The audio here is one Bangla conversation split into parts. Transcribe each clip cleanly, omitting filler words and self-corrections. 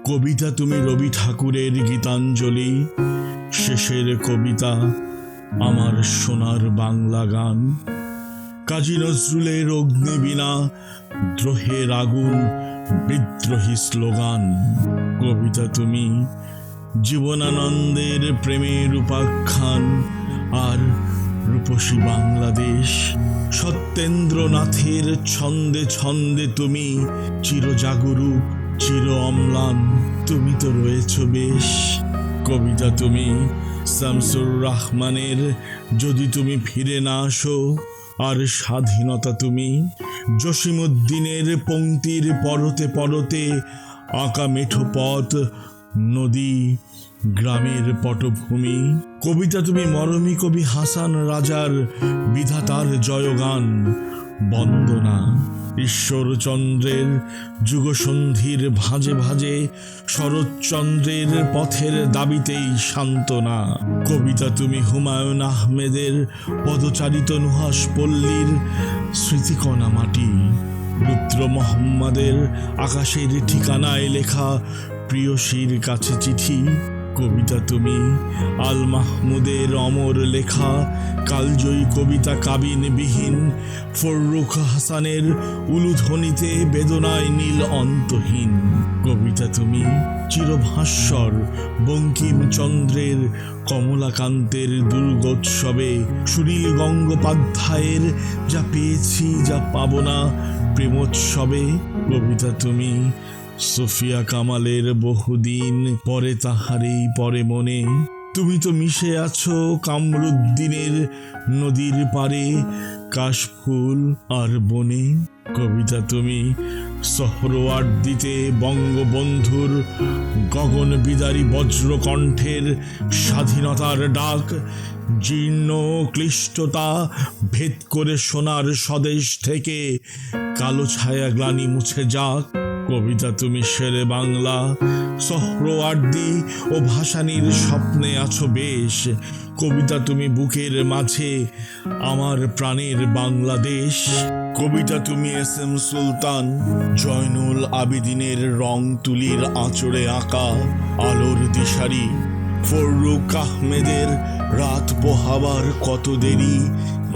কবিতা তুমি রবি ঠাকুরের গীতাঞ্জলি, শেষের কবিতা আমার সোনার বাংলা গান। কাজী নজরুলের অগ্নিবীণা, দ্রোহের আগুন, বিদ্রোহী স্লোগান। কবিতা তুমি জীবনানন্দের প্রেমের উপাখ্যান, আর রূপসী বাংলাদেশ। সত্যেন্দ্রনাথের ছন্দে ছন্দে তুমি চিরজাগরুক, চির অম্লান, তুমি তো রয়েছ বেশ। কবিতা তুমি শামসুর রাহমানের যদি তুমি ফিরে না আসো, আর স্বাধীনতা তুমি জসিমউদ্দিনের পংক্তির পরতে পরতে আঁকা মেঠো পথ, নদী, গ্রামের পটভূমি। কবিতা তুমি মরমী কবি হাসান রাজার বিধাতার জয়গান, বন্দনা। ঈশ্বরচন্দ্রের যুগসন্ধির ভাঁজে ভাঁজে শরৎচন্দ্রের পথের দাবিতেই সান্ত্বনা। কবিতা তুমি হুমায়ুন আহমেদের পদচারিত নুহাস পল্লীর স্মৃতিকণা মাটি। রুদ্র মোহাম্মদের আকাশের ঠিকানায় লেখা প্রিয়সীর কাছে চিঠি। কবিতা তুমি আল মাহমুদের অমর লেখা কালজয়ী কবিতা কাবিনবিহীন। ফররুখ হাসানের উলুধ্বনিতে বেদনায় নীল অন্তহীন। কবিতা তুমি চিরভাস্বর বঙ্কিমচন্দ্রের কমলাকান্তের দুর্গোৎসবে, সুনীল গঙ্গোপাধ্যায়ের যা পেয়েছি যা পাবো না প্রেমোৎসবে। কবিতা তুমি সুফিয়া কামালের বহুদিন পরে তাহারেই পরে মনে। তুমি তো মিশে আছো কামরুদ্দিনের নদীর পারে, কাশফুল আর বনে। কবিতা তুমি সোহরাওয়ার্দীতে বঙ্গবন্ধুর গগন বিদারী বজ্রকণ্ঠের স্বাধীনতার ডাক। জীর্ণ ক্লিষ্টতা ভেদ করে সোনার স্বদেশ থেকে কালো ছায়া গ্লানি মুছে যাক। কবিতা তুমি শেরে বাংলা, সোহরাওয়ার্দী ও ভাসানীর স্বপ্নে আছো বেশ। কবিতা তুমি বুকের মাঝে আমার প্রাণের বাংলাদেশ। কবিতা তুমি এস এম সুলতান, জয়নুল আবেদিনের রং তুলির আঁচড়ে আঁকা আলোর দিশারি। ফররুখ আহমেদের রাত পোহাবার কত দেরি,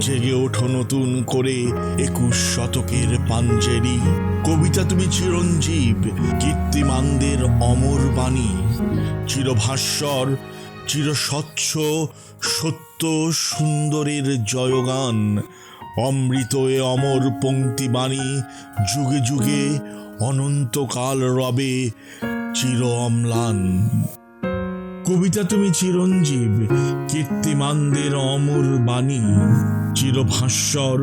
জেগে ওঠো নতুন করে 21 শতকের পাঞ্জেরি। কবিতা তুমি চিরঞ্জীব কীর্তিমানদের অমর বাণী, চিরভাস্বর, চিরস্বচ্ছ, সত্য সুন্দরের জয়গান। অমৃত এ অমর পংক্তিবাণী, যুগে যুগে অনন্তকাল রবে চির অম্লান। কবিতা তুমি চিরঞ্জীব কীর্তিমানদের অমর বাণী, চিরভাস্বর,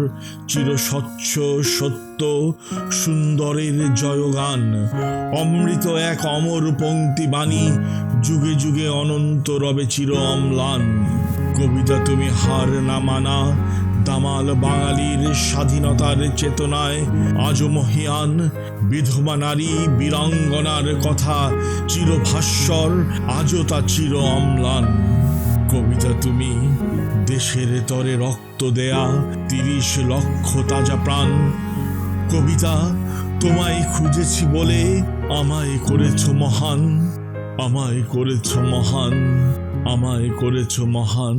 চিরস্বচ্ছ, সত্য সুন্দরের জয়গান। অমৃত এক অমর পংক্তিবাণী, যুগে যুগে অনন্ত রবে চির অম্লান। কবিতা তুমি হার না মানা দামাল বাঙালির স্বাধীনতার চেতনায় আজো মহিয়ান। বিধবা নারী বীরাঙ্গনার কথা চিরভাস্বর, আজও তা চির অম্লান। কবিতা তুমি দেশের তরে রক্ত দেয়া 30 লক্ষ তাজা প্রাণ। কবিতা তোমায় খুঁজেছি বলে আমায় করেছ মহান, আমায় করেছ মহান, আমায় করেছ মহান।